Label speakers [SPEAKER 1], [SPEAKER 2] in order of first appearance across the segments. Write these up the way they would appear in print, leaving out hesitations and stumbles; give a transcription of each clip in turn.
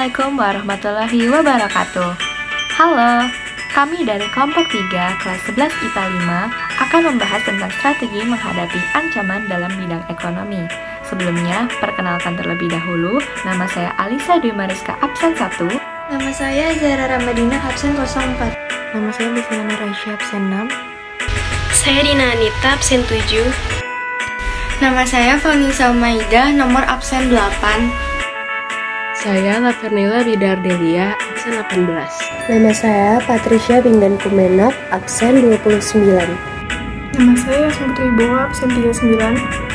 [SPEAKER 1] Assalamualaikum warahmatullahi wabarakatuh. Halo, kami dari kelompok 3 kelas 11 IPA 5 akan membahas tentang strategi menghadapi ancaman dalam bidang ekonomi. Sebelumnya, perkenalkan terlebih dahulu, nama saya Alisa Dwi Mariska absen 1.
[SPEAKER 2] Nama saya Zara Ramadina absen 04.
[SPEAKER 3] Nama saya Luciana Raisya absen 6.
[SPEAKER 4] Saya Dina Anita absen 7.
[SPEAKER 2] Nama saya Vanessa Maida nomor absen 8.
[SPEAKER 3] Saya Lavernila Bidardelia absen 18.
[SPEAKER 5] Nama saya Patricia Bindan Kumenak absen 29.
[SPEAKER 6] Nama saya Yasmin Putri Bowo absen 39.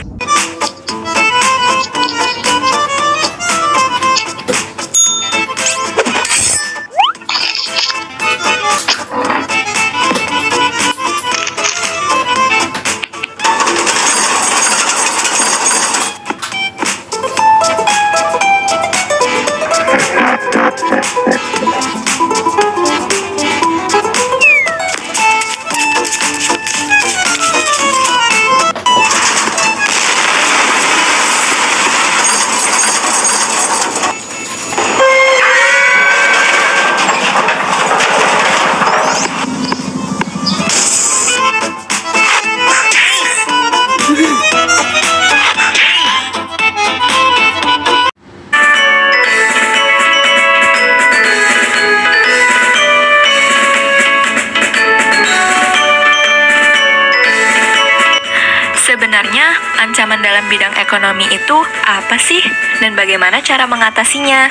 [SPEAKER 1] Sebenarnya, ancaman dalam bidang ekonomi itu apa sih? Dan bagaimana cara mengatasinya?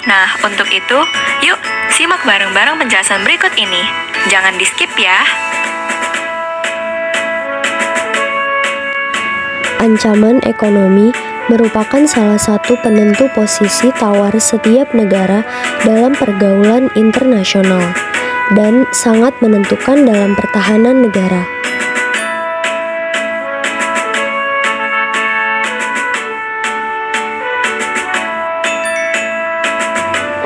[SPEAKER 1] Nah, untuk itu, yuk simak bareng-bareng penjelasan berikut ini. Jangan di-skip ya.
[SPEAKER 5] Ancaman ekonomi merupakan salah satu penentu posisi tawar setiap negara dalam pergaulan internasional dan sangat menentukan dalam pertahanan negara.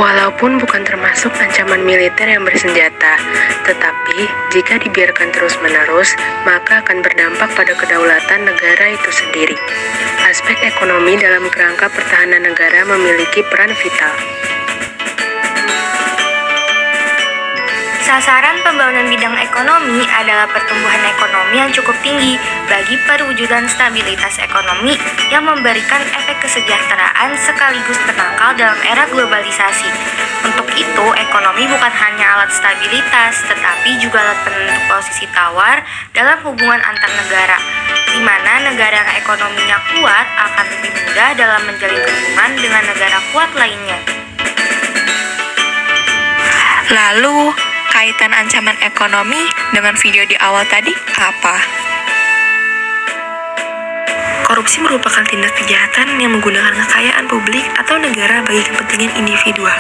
[SPEAKER 3] Walaupun bukan termasuk ancaman militer yang bersenjata, tetapi jika dibiarkan terus-menerus, maka akan berdampak pada kedaulatan negara itu sendiri. Aspek ekonomi dalam kerangka pertahanan negara memiliki peran vital.
[SPEAKER 2] Sasaran pembangunan bidang ekonomi adalah pertumbuhan ekonomi yang cukup tinggi bagi perwujudan stabilitas ekonomi yang memberikan efek kesejahteraan sekaligus penangkal dalam era globalisasi. Untuk itu, ekonomi bukan hanya alat stabilitas, tetapi juga alat penentu posisi tawar dalam hubungan antar negara, di mana negara yang ekonominya kuat akan lebih mudah dalam menjalin hubungan dengan negara kuat lainnya.
[SPEAKER 1] Lalu, kaitan ancaman ekonomi dengan video di awal tadi apa?
[SPEAKER 3] Korupsi merupakan tindak kejahatan yang menggunakan kekayaan publik atau negara bagi kepentingan individual.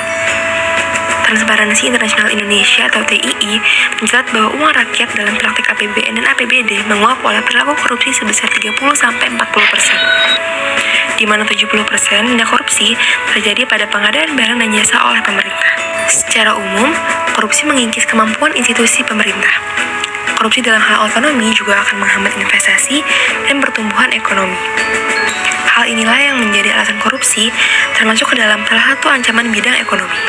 [SPEAKER 3] Transparansi Internasional Indonesia atau TII mencatat bahwa uang rakyat dalam praktik APBN dan APBD menguap oleh perilaku korupsi sebesar 30-40%, di mana 70% tindak korupsi terjadi pada pengadaan barang dan jasa oleh pemerintah. Secara umum, korupsi mengikis kemampuan institusi pemerintah. Korupsi dalam hal ekonomi juga akan menghambat investasi dan pertumbuhan ekonomi. Hal inilah yang menjadi alasan korupsi termasuk ke dalam salah satu ancaman bidang ekonomi.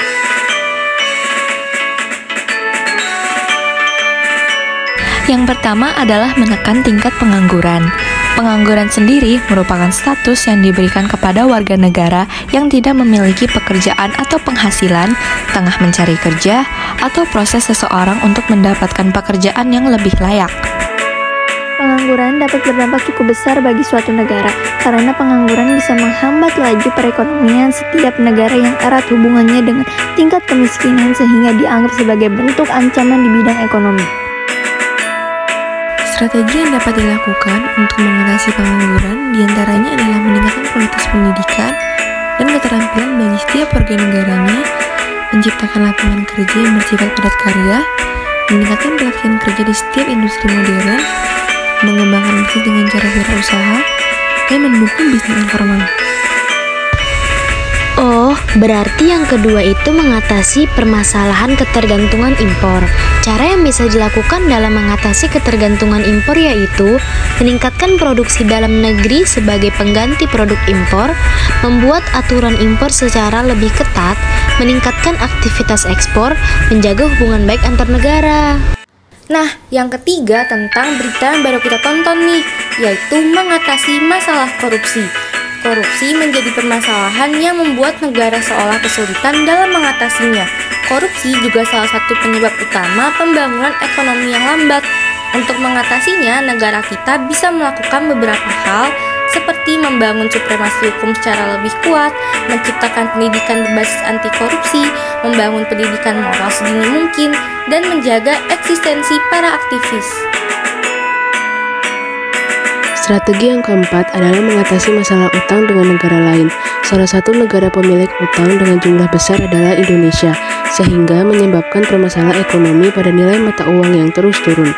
[SPEAKER 1] Yang pertama adalah menekan tingkat pengangguran. Pengangguran sendiri merupakan status yang diberikan kepada warga negara yang tidak memiliki pekerjaan atau penghasilan, tengah mencari kerja, atau proses seseorang untuk mendapatkan pekerjaan yang lebih layak.
[SPEAKER 2] Pengangguran dapat berdampak cukup besar bagi suatu negara, karena pengangguran bisa menghambat laju perekonomian setiap negara yang erat hubungannya dengan tingkat kemiskinan sehingga dianggap sebagai bentuk ancaman di bidang ekonomi.
[SPEAKER 3] Strategi yang dapat dilakukan untuk mengatasi pengangguran diantaranya adalah meningkatkan kualitas pendidikan dan keterampilan bagi setiap warga negaranya, menciptakan lapangan kerja yang bersifat padat karya, meningkatkan pelatihan kerja di setiap industri modern, mengembangkan bisnis dengan cara wirausaha, dan mendukung bisnis informal.
[SPEAKER 5] Oh,
[SPEAKER 7] Berarti yang kedua itu mengatasi permasalahan ketergantungan impor. Cara yang bisa dilakukan dalam mengatasi ketergantungan impor yaitu meningkatkan produksi dalam negeri sebagai pengganti produk impor, membuat aturan impor secara lebih ketat, meningkatkan aktivitas ekspor, menjaga hubungan baik antar negara.
[SPEAKER 2] Nah, yang ketiga tentang berita yang baru kita tonton nih, yaitu mengatasi masalah korupsi. Korupsi menjadi permasalahan yang membuat negara seolah kesulitan dalam mengatasinya. Korupsi juga salah satu penyebab utama pembangunan ekonomi yang lambat. Untuk mengatasinya, negara kita bisa melakukan beberapa hal seperti membangun supremasi hukum secara lebih kuat, menciptakan pendidikan berbasis anti korupsi, membangun pendidikan moral sedini mungkin, dan menjaga eksistensi para aktivis.
[SPEAKER 8] Strategi yang keempat adalah mengatasi masalah utang dengan negara lain. Salah satu negara pemilik utang dengan jumlah besar adalah Indonesia, sehingga menyebabkan permasalahan ekonomi pada nilai mata uang yang terus turun.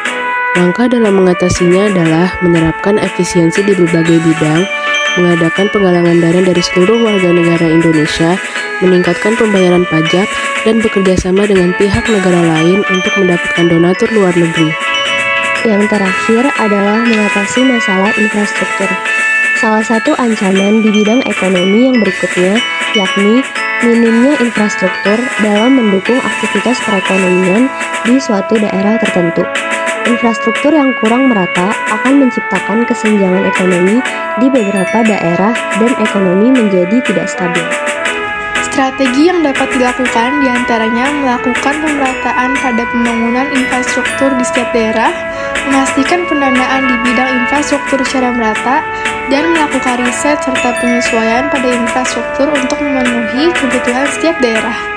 [SPEAKER 8] Langkah dalam mengatasinya adalah menerapkan efisiensi di berbagai bidang, mengadakan penggalangan dana dari seluruh warga negara Indonesia, meningkatkan pembayaran pajak, dan bekerja sama dengan pihak negara lain untuk mendapatkan donatur luar negeri.
[SPEAKER 5] Yang terakhir adalah mengatasi masalah infrastruktur. Salah satu ancaman di bidang ekonomi yang berikutnya yakni minimnya infrastruktur dalam mendukung aktivitas perekonomian di suatu daerah tertentu. Infrastruktur yang kurang merata akan menciptakan kesenjangan ekonomi di beberapa daerah dan ekonomi menjadi tidak stabil.
[SPEAKER 6] Strategi yang dapat dilakukan diantaranya melakukan pemerataan pada pembangunan infrastruktur di setiap daerah, memastikan pendanaan di bidang infrastruktur secara merata, dan melakukan riset serta penyesuaian pada infrastruktur untuk memenuhi kebutuhan setiap daerah.